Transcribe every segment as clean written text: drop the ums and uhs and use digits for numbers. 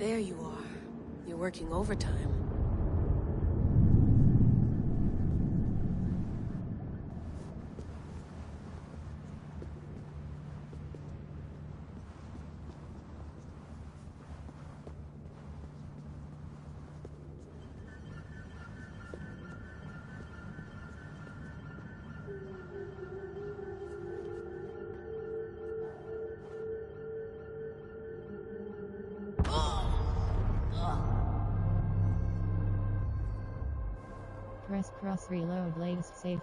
There you are. You're working overtime. Press cross reload latest save.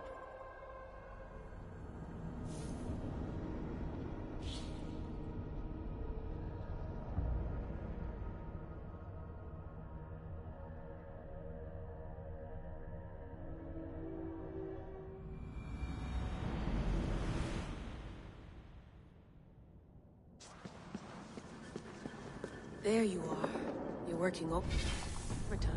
There you are. You're working overtime.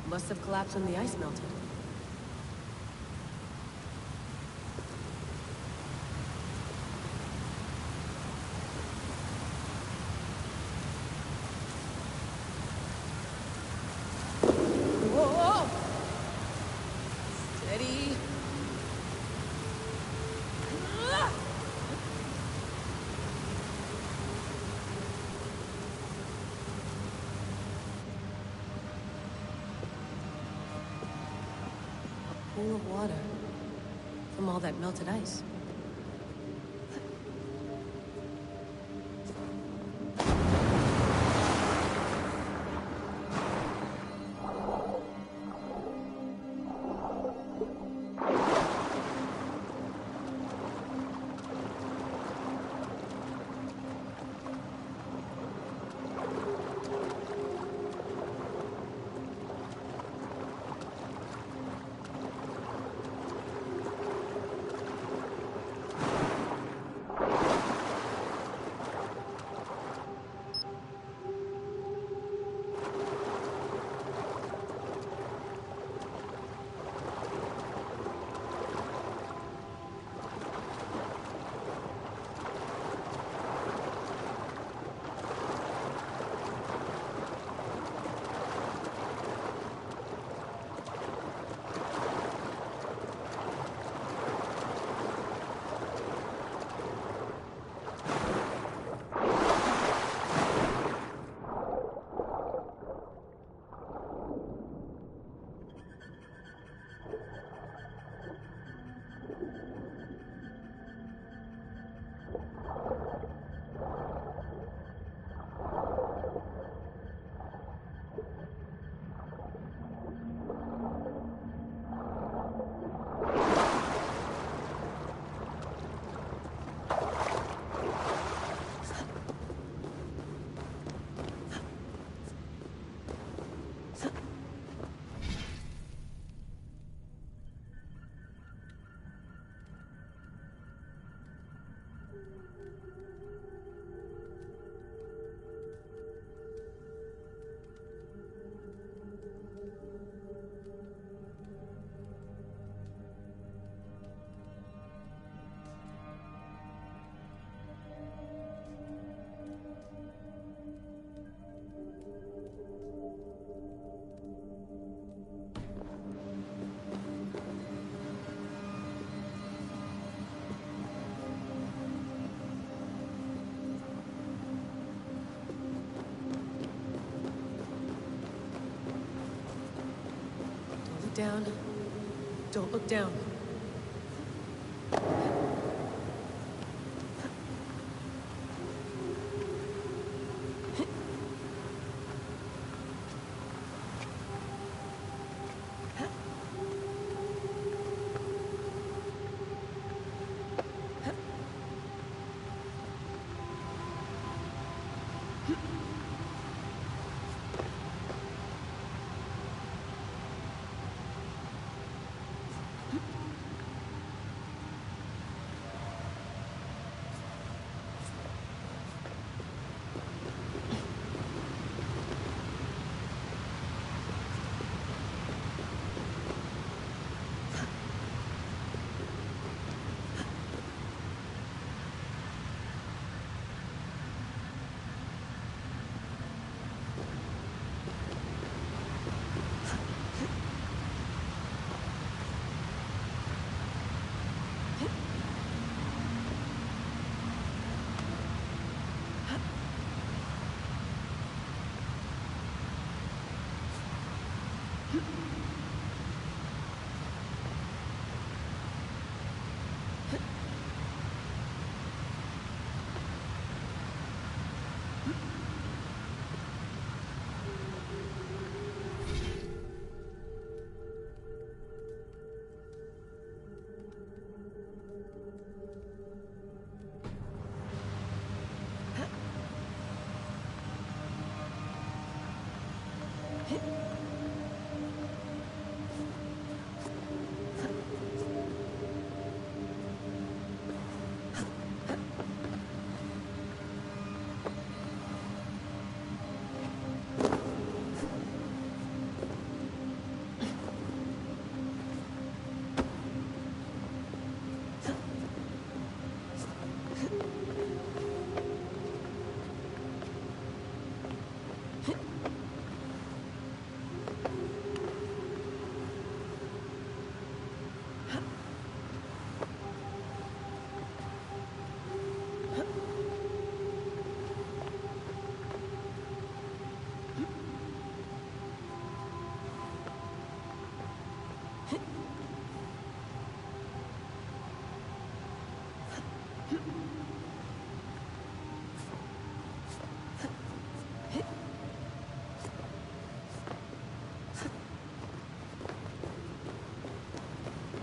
Must have collapsed when the ice melted. Whoa! Steady. A pool of water from all that melted ice. Down. Don't look down.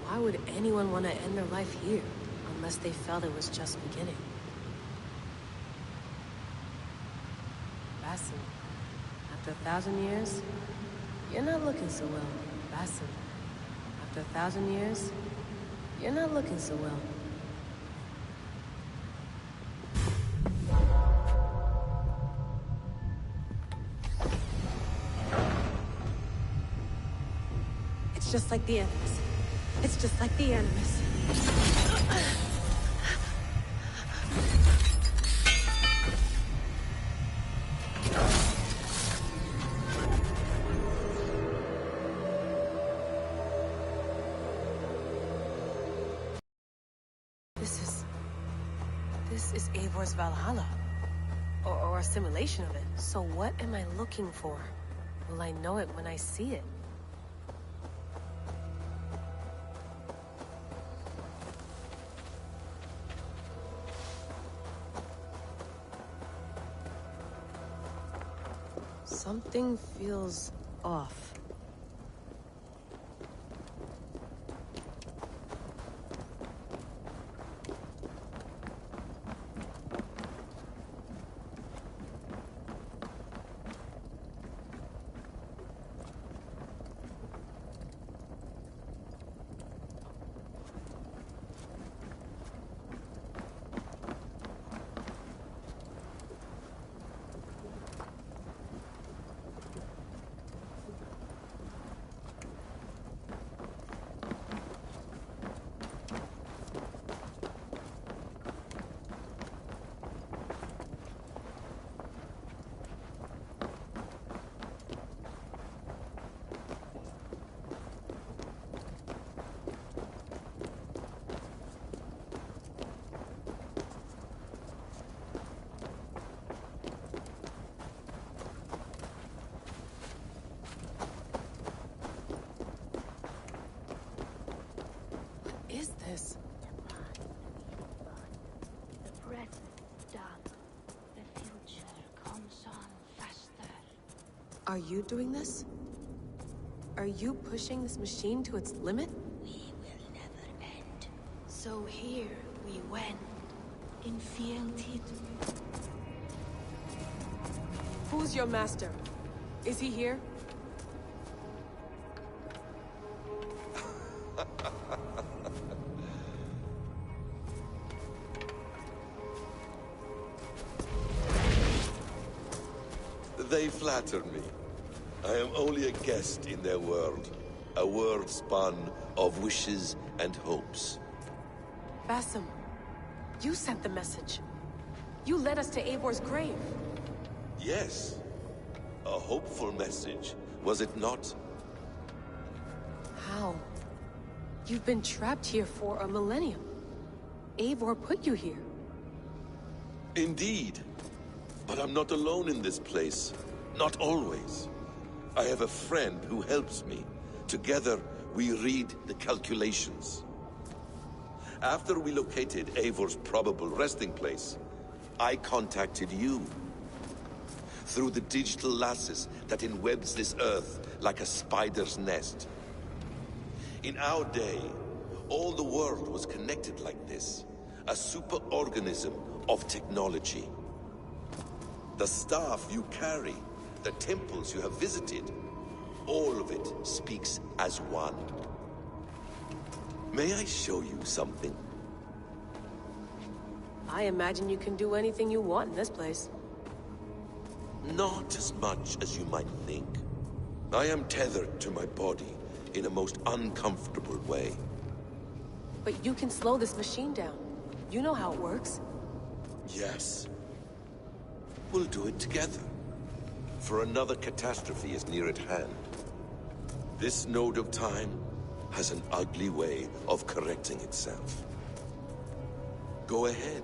Why would anyone want to end their life here, unless they felt it was just beginning? Basim, after 1,000 years, you're not looking so well. Basim, after 1,000 years, you're not looking so well. It's just like the Animus. It's just like the Animus. This is Eivor's Valhalla. Or a simulation of it. So what am I looking for? Will I know it when I see it? Something feels off. This? The present done. The future comes on faster. Are you doing this? Are you pushing this machine to its limit? We will never end. So here we went. Infiltrated. Who's your master? Is he here? They flatter me. I am only a guest in their world. A world spun of wishes and hopes. Basim, you sent the message. You led us to Eivor's grave. Yes. A hopeful message, was it not? How? You've been trapped here for a millennium. Eivor put you here. Indeed. But I'm not alone in this place. Not always. I have a friend who helps me. Together, we read the calculations. After we located Eivor's probable resting place, I contacted you. Through the digital lasses that enwebs this Earth like a spider's nest. In our day, all the world was connected like this. A superorganism of technology. The staff you carry, the temples you have visited, all of it speaks as one. May I show you something? I imagine you can do anything you want in this place. Not as much as you might think. I am tethered to my body in a most uncomfortable way. But you can slow this machine down. You know how it works. Yes. We'll do it together. For another catastrophe is near at hand. This node of time has an ugly way of correcting itself. Go ahead.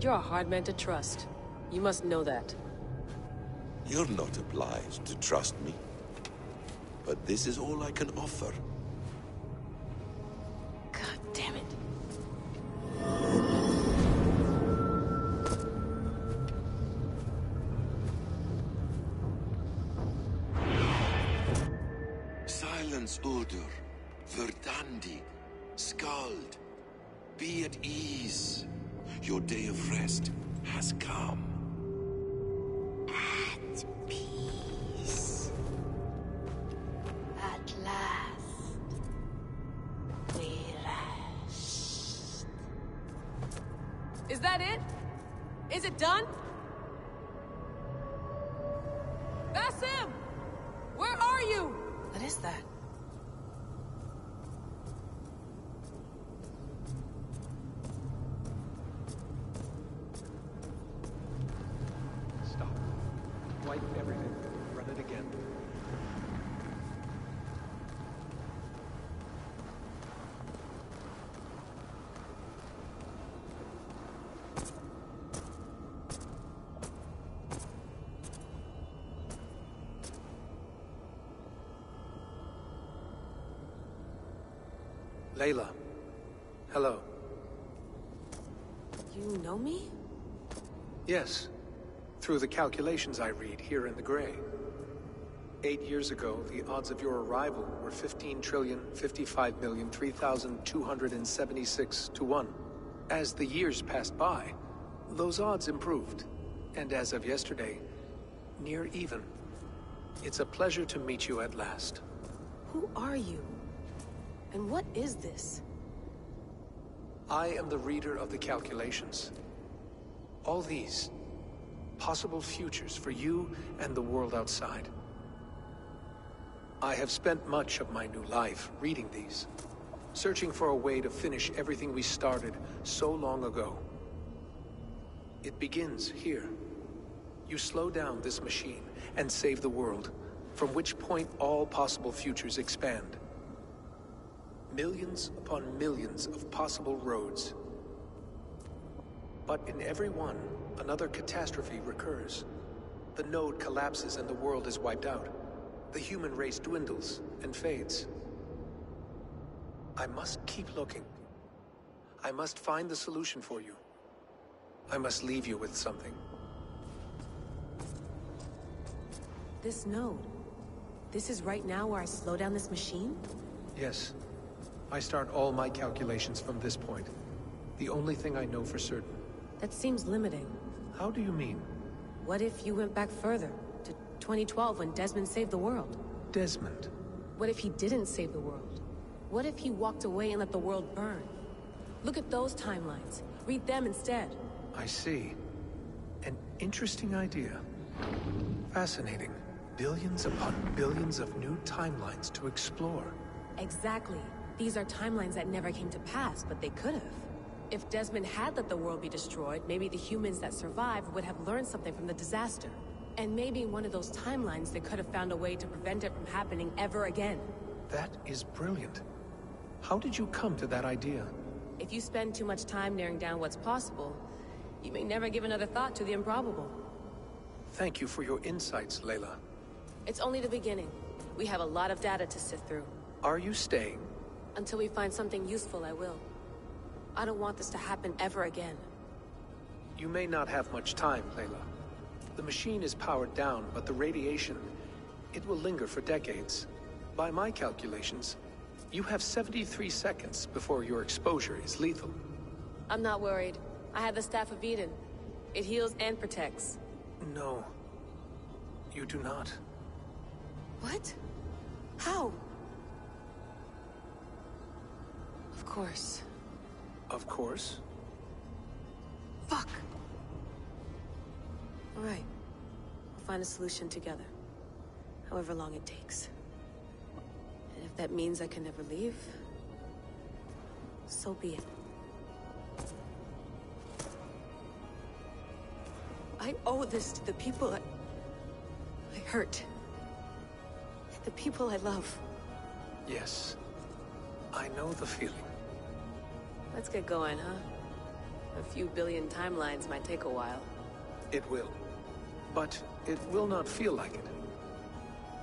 You're a hard man to trust. You must know that. You're not obliged to trust me. But this is all I can offer. God damn it. Silence, Udur. Verdandi. Skald. Be at ease. Your day of rest has come. At peace. At last. We rest. Is that it? Is it done? Basim! Where are you? What is that? Stop. Wipe everything. Run it again. Layla. Hello. You know me? Yes. Through the calculations I read here in the gray. 8 years ago, the odds of your arrival were 15,055,003,276 to 1. As the years passed by, those odds improved. And as of yesterday, near even. It's a pleasure to meet you at last. Who are you? And what is this? I am the reader of the calculations. All these possible futures for you and the world outside. I have spent much of my new life reading these, searching for a way to finish everything we started so long ago. It begins here. You slow down this machine and save the world, from which point all possible futures expand. Millions upon millions of possible roads. But in every one, another catastrophe recurs. The node collapses and the world is wiped out. The human race dwindles and fades. I must keep looking. I must find the solution for you. I must leave you with something. This node. This is right now where I slow down this machine? Yes. I start all my calculations from this point. The only thing I know for certain. That seems limiting. How do you mean? What if you went back further, to 2012 when Desmond saved the world? Desmond? What if he didn't save the world? What if he walked away and let the world burn? Look at those timelines. Read them instead. I see. An interesting idea. Fascinating. Billions upon billions of new timelines to explore. Exactly. These are timelines that never came to pass, but they could have. If Desmond had let the world be destroyed, maybe the humans that survived would have learned something from the disaster. And maybe in one of those timelines they could have found a way to prevent it from happening ever again. That is brilliant. How did you come to that idea? If you spend too much time narrowing down what's possible, you may never give another thought to the improbable. Thank you for your insights, Layla. It's only the beginning. We have a lot of data to sift through. Are you staying? Until we find something useful, I will. I don't want this to happen ever again. You may not have much time, Layla. The machine is powered down, but the radiation, it will linger for decades. By my calculations, you have 73 seconds before your exposure is lethal. I'm not worried. I have the Staff of Eden. It heals and protects. No. You do not. What? How? Of course. Of course. Fuck! All right. We'll find a solution together. However long it takes. And if that means I can never leave, so be it. I owe this to the people I hurt. The people I love. Yes. I know the feeling. Let's get going, huh? A few billion timelines might take a while. It will. But it will not feel like it.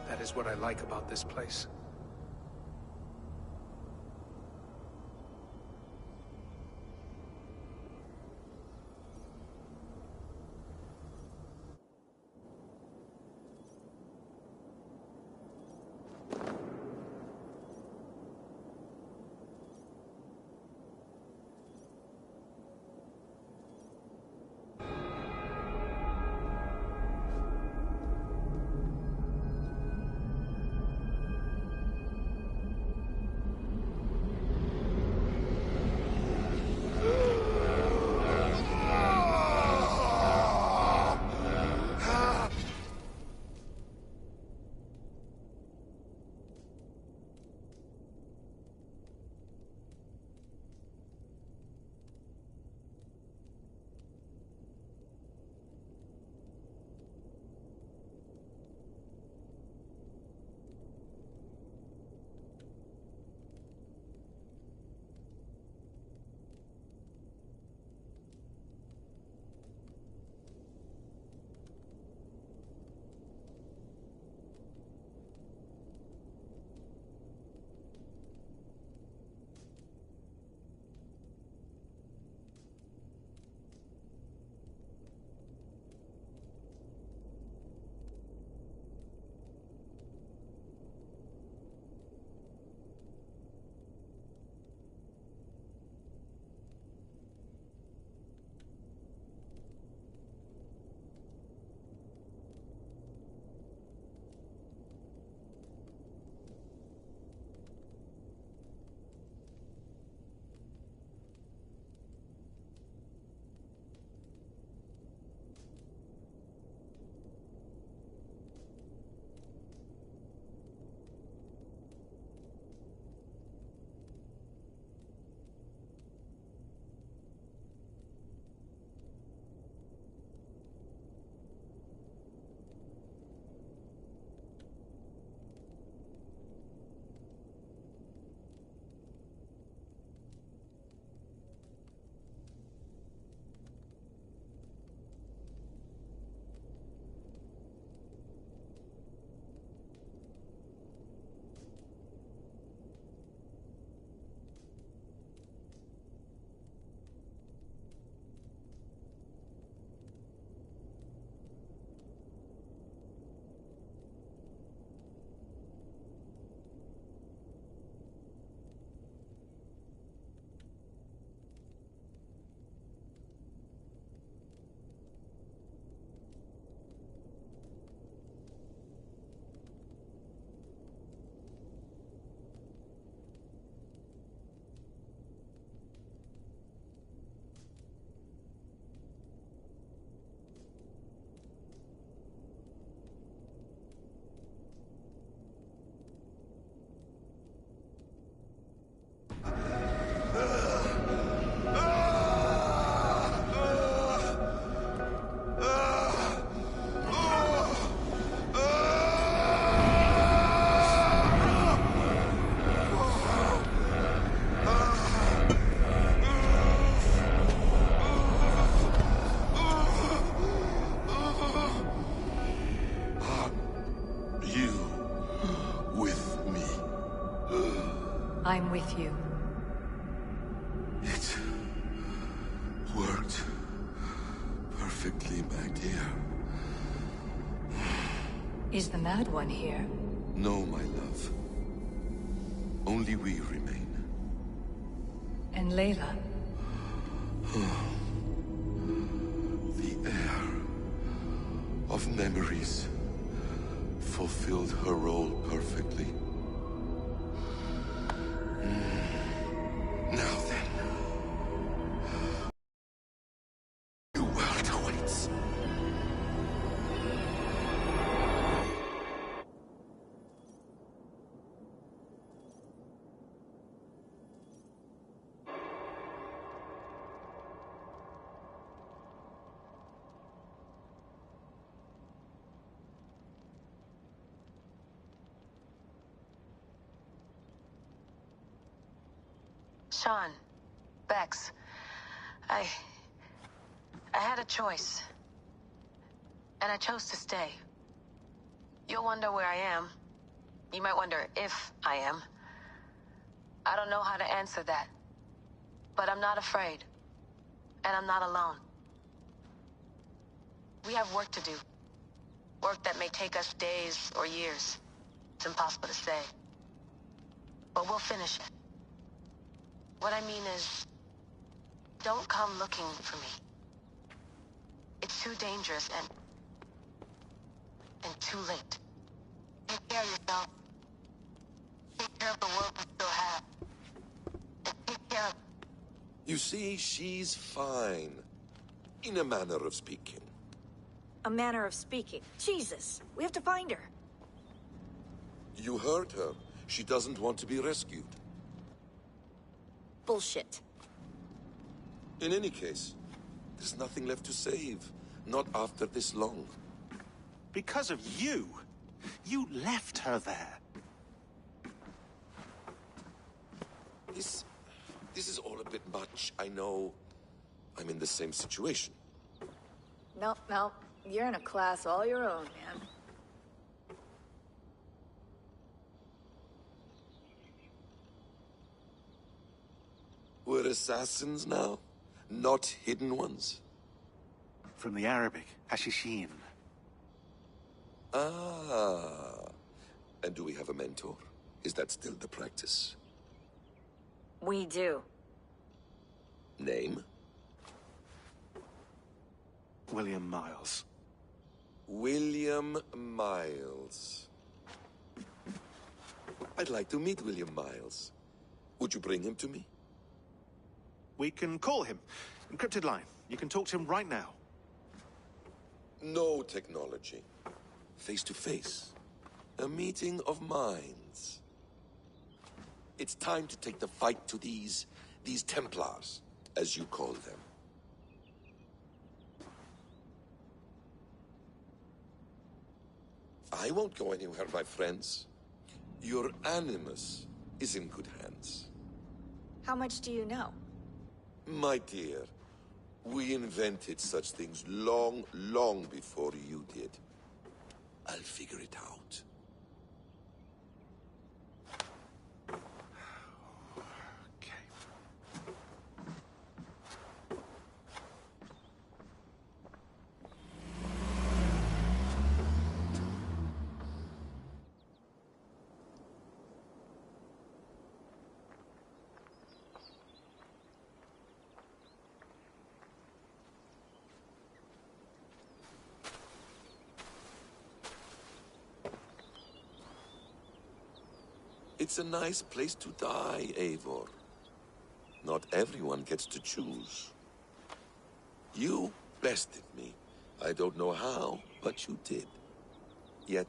That is what I like about this place. Is the Mad One here? No, my love. Only we remain. And Layla? The air of memories fulfilled her role perfectly. Now then, new world awaits. Sean, Bex, I had a choice. And I chose to stay. You'll wonder where I am. You might wonder if I am. I don't know how to answer that. But I'm not afraid. And I'm not alone. We have work to do. Work that may take us days or years. It's impossible to say. But we'll finish it. What I mean is, don't come looking for me. It's too dangerous and too late. Take care of yourself. Take care of the world we still have. And take care of... You see, she's fine. In a manner of speaking. A manner of speaking. Jesus, we have to find her. You heard her. She doesn't want to be rescued. Bullshit. In any case, there's nothing left to save. Not after this long. Because of you. You left her there. This is all a bit much. I know I'm in the same situation. Nope. You're in a class all your own, man. We're assassins now? Not hidden ones? From the Arabic, Hashishin. Ah. And do we have a mentor? Is that still the practice? We do. Name? William Miles. William Miles. I'd like to meet William Miles. Would you bring him to me? We can call him. Encrypted line. You can talk to him right now. No technology. Face to face. A meeting of minds. It's time to take the fight to these Templars, as you call them. I won't go anywhere, my friends. Your animus is in good hands. How much do you know? My dear, we invented such things long, long before you did. I'll figure it out. Okay. It's a nice place to die, Eivor. Not everyone gets to choose. You bested me. I don't know how, but you did. Yet,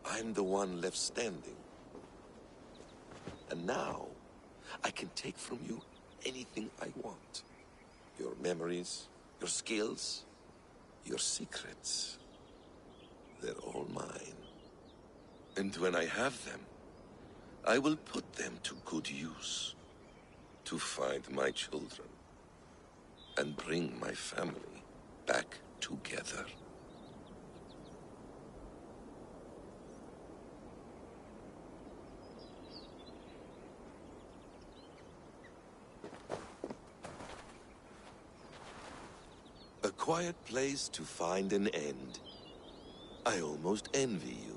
I'm the one left standing. And now, I can take from you anything I want. Your memories, your skills, your secrets. They're all mine. And when I have them, I will put them to good use. To find my children. And bring my family back together. A quiet place to find an end. I almost envy you.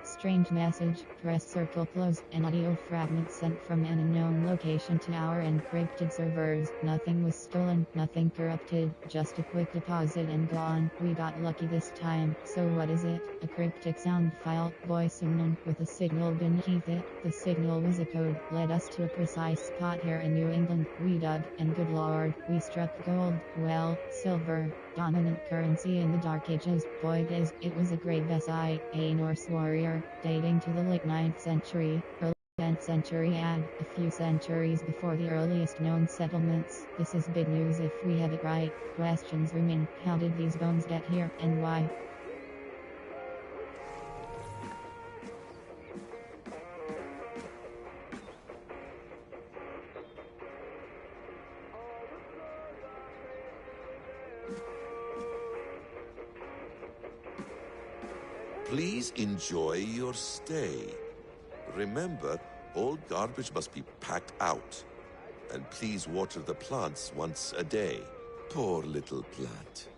Strange message. Press circle close. An audio fragment sent from an unknown location to our encrypted servers. Nothing was stolen, nothing corrupted, just a quick deposit and gone. We got lucky this time. So what is it? A cryptic sound file, voice unknown, with a signal beneath it. The signal was a code, led us to a precise spot here in New England. We dug, and good lord, we struck gold. Well, silver. Dominant currency in the Dark Ages. Boy it was a great vessel, a Norse warrior, dating to the late 9th century, early 10th century and a few centuries before the earliest known settlements. This is big news if we have it right. Questions remain. How did these bones get here, and why? Please enjoy your stay. Remember, all garbage must be packed out. And please water the plants once a day. Poor little plant.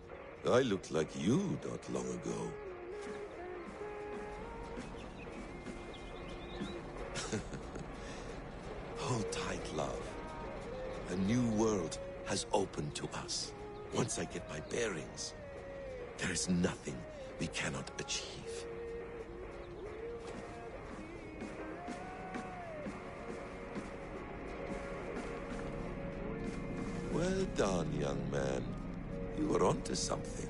I looked like you not long ago. Hold tight, love. A new world has opened to us. Once I get my bearings, there is nothing we cannot achieve. Well done, young man. You were onto something.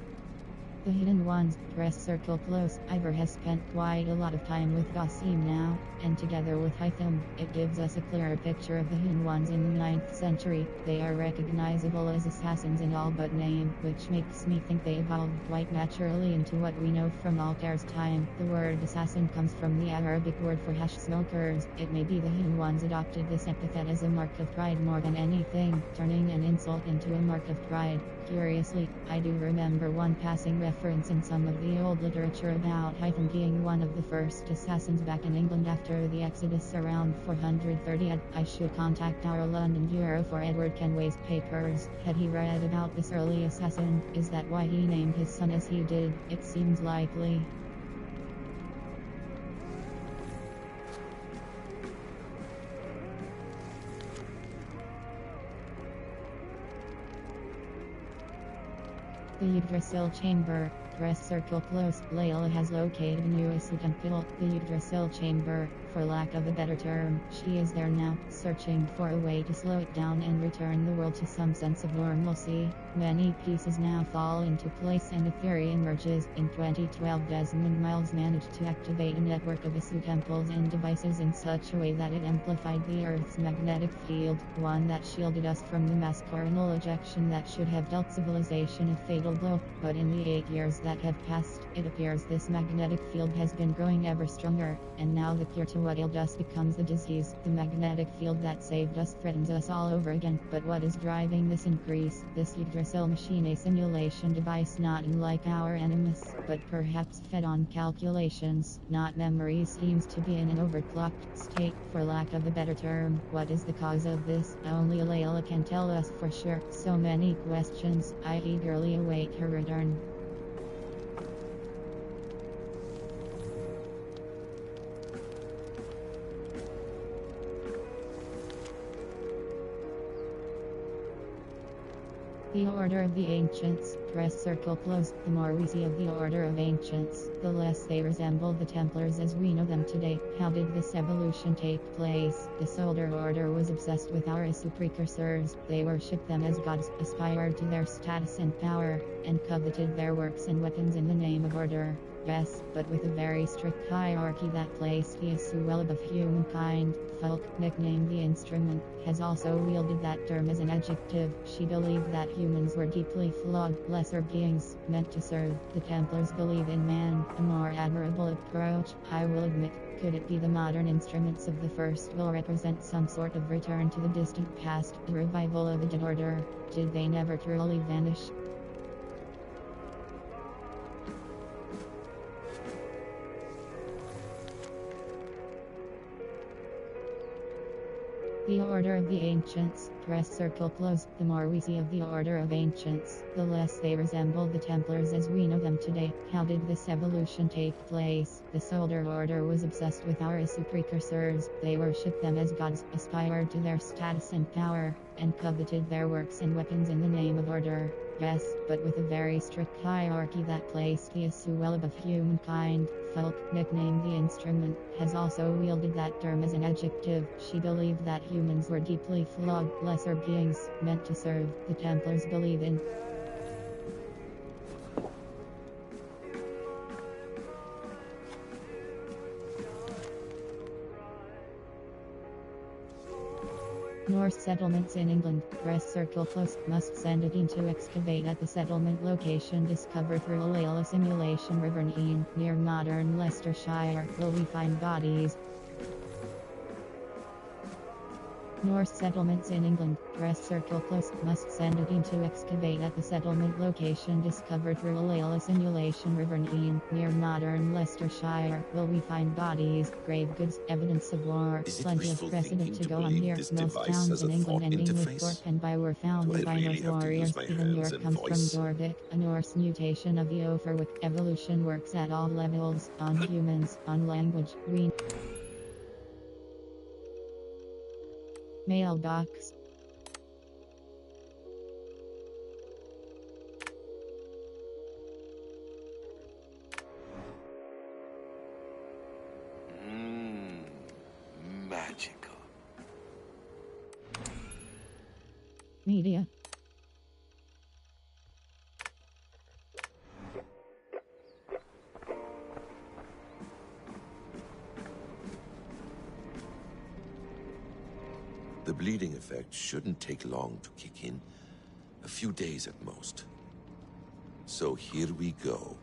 The Hidden Ones. Press circle close. Ivor has spent quite a lot of time with Gossim now, and together with Hytham, it gives us a clearer picture of the Hidden Ones in the 9th century. They are recognizable as assassins in all but name, which makes me think they evolved quite naturally into what we know from Altair's time. The word assassin comes from the Arabic word for hash smokers. It may be the Hidden Ones adopted this epithet as a mark of pride more than anything, turning an insult into a mark of pride. Curiously, I do remember one passing reference in some of the old literature about Hytham being one of the first assassins back in England after the Exodus around 430 I should contact our London bureau for Edward Kenway's papers. Had he read about this early assassin? Is that why he named his son as he did? It seems likely. The Yggdrasil chamber. Press circle close. Layla has located a new temple, the Yggdrasil chamber. For lack of a better term, she is there now, searching for a way to slow it down and return the world to some sense of normalcy. Many pieces now fall into place and a theory emerges. In 2012, Desmond Miles managed to activate a network of Isu temples and devices in such a way that it amplified the Earth's magnetic field, one that shielded us from the mass coronal ejection that should have dealt civilization a fatal blow. But in the 8 years that have passed, it appears this magnetic field has been growing ever stronger, and now the cure to what ailed us becomes the disease. The magnetic field that saved us threatens us all over again. But what is driving this increase? This Yggdrasil machine, a simulation device not unlike our Animus, but perhaps fed on calculations, not memories, seems to be in an overclocked state, for lack of a better term. What is the cause of this? Only Layla can tell us for sure. So many questions. I eagerly await her return. The Order of the Ancients. Press circle close. The more we see of the Order of Ancients, the less they resemble the Templars as we know them today. How did this evolution take place? This older order was obsessed with our Isu precursors. They worshipped them as gods, aspired to their status and power, and coveted their works and weapons in the name of order. Yes, but with a very strict hierarchy that placed the issue well above humankind. Folk, nicknamed the instrument, has also wielded that term as an adjective. She believed that humans were deeply flawed, lesser beings, meant to serve. The Templars believe in man, a more admirable approach, I will admit. Could it be the modern instruments of the First will represent some sort of return to the distant past, the revival of a dead order? Did they never truly vanish? The Order of the Ancients. Press circle close. The more we see of the Order of Ancients, the less they resemble the Templars as we know them today. How did this evolution take place? The Soldier Order was obsessed with our Isu precursors. They worshipped them as gods, aspired to their status and power, and coveted their works and weapons in the name of order. Yes, but with a very strict hierarchy that placed the Isu well above humankind. Folk, nicknamed the instrument, has also wielded that term as an adjective. She believed that humans were deeply flawed, lesser beings, meant to serve. The Templars believe in Norse settlements in England. Press circle close. Must send a team to excavate at the settlement location discovered through a Layla simulation River Neen, near modern Leicestershire. Will we find bodies? Norse settlements in England. Press circle close. Must send a team to excavate at the settlement location discovered through a Layla simulation River Neen, near modern Leicestershire. Will we find bodies, grave goods, evidence of war? Is it Plenty of wishful precedent thinking to to go on believe here. this Most device towns has in a England thought ending with interface? Thorpe and by were founded Do I by really Norse have to use warriors. my Even hands York and comes from voice? Jorvik, a Norse mutation of the Overwick. Evolution works at all levels, on humans, on language. We mailbox. Magical. Media. The bleeding effect shouldn't take long to kick in. A few days at most. So here we go.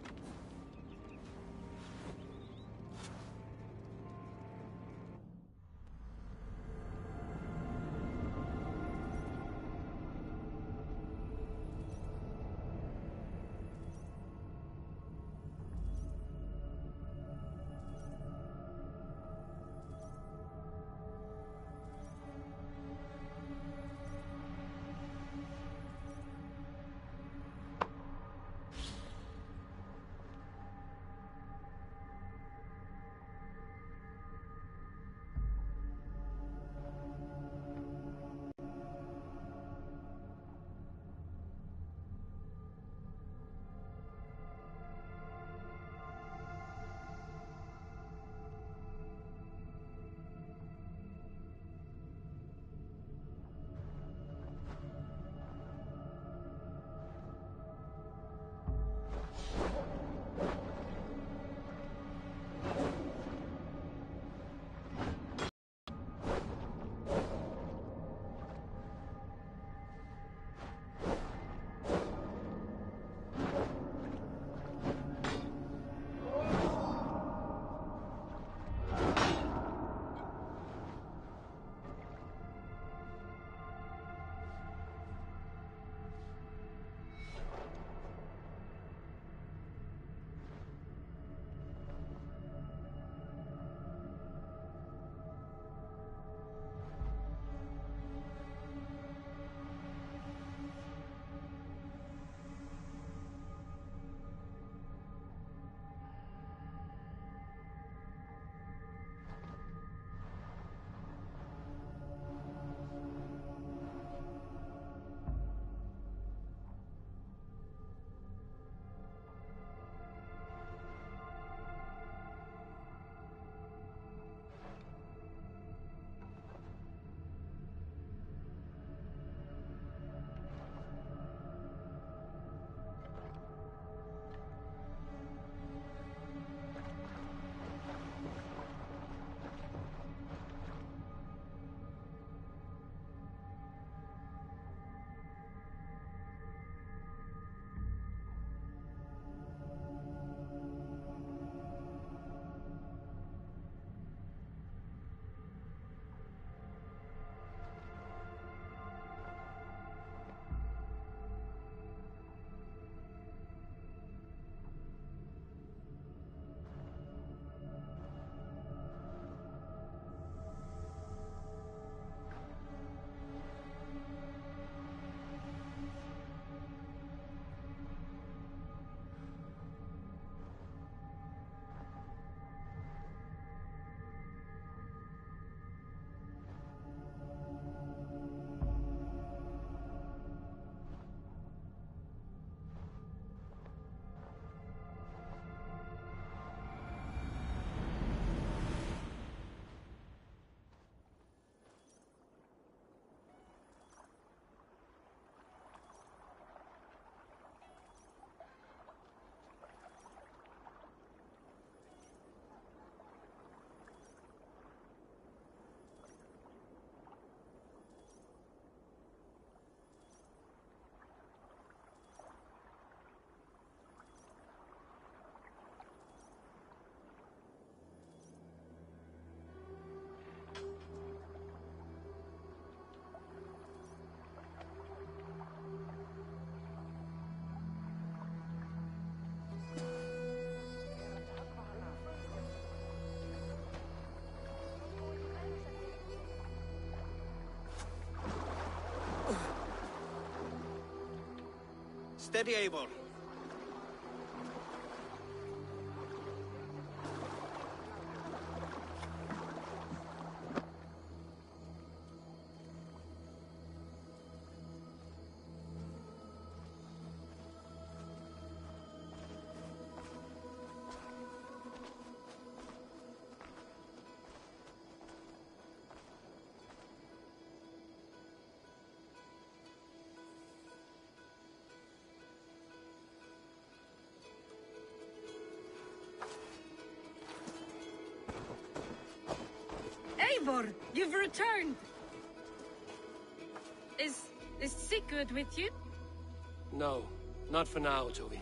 Steady, Eivor. Eivor, you've returned! Is Sigurd with you? No, not for now, Toby.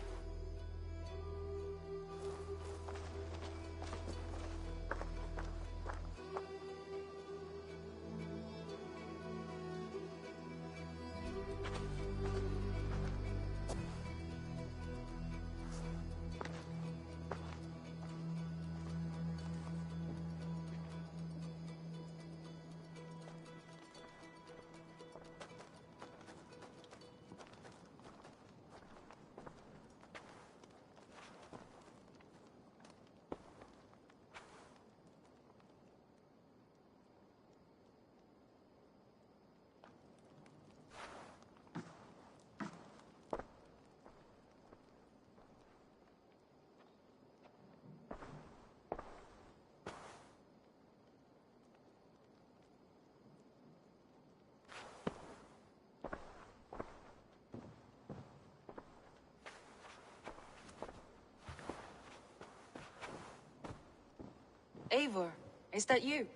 Eivor, is that you?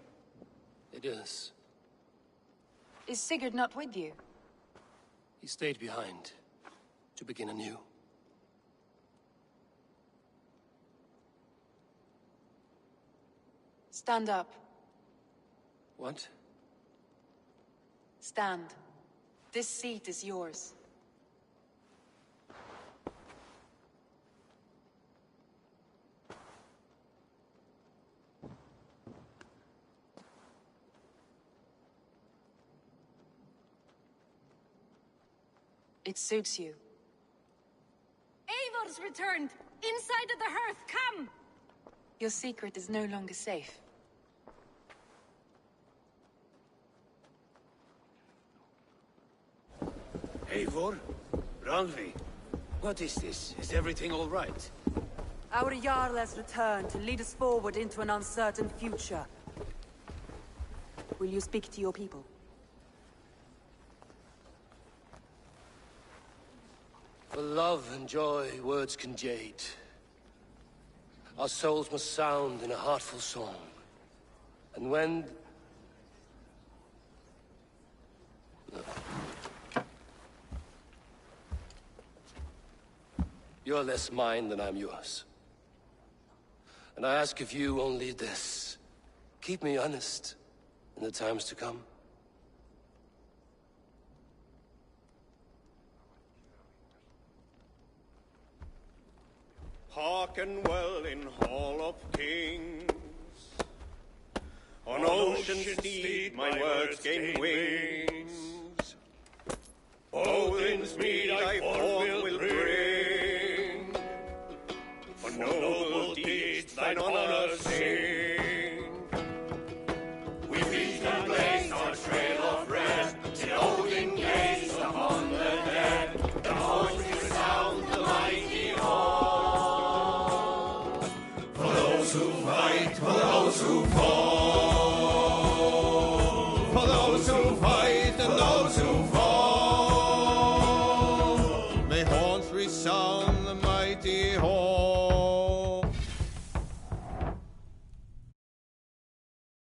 It is. Is Sigurd not with you? He stayed behind to begin anew. Stand up. What? Stand. This seat is yours. It suits you. Eivor's returned! Inside of the hearth, come! Your secret is no longer safe. Eivor? Ralvi? What is this? Is everything all right? Our Jarl has returned to lead us forward into an uncertain future. Will you speak to your people? For love and joy, words can jade. Our souls must sound in a heartful song. And when... You're less mine than I'm yours. And I ask of you only this. Keep me honest in the times to come. Hearken well in Hall of Kings. On ocean steed my words gain wings. Odin's mead I forth will bring. For noble deeds thine honor sing. We beat and blaze our trail of red, till Odin gazed upon the dead. The voice resound the mighty hall. For those who fight, for those who fall.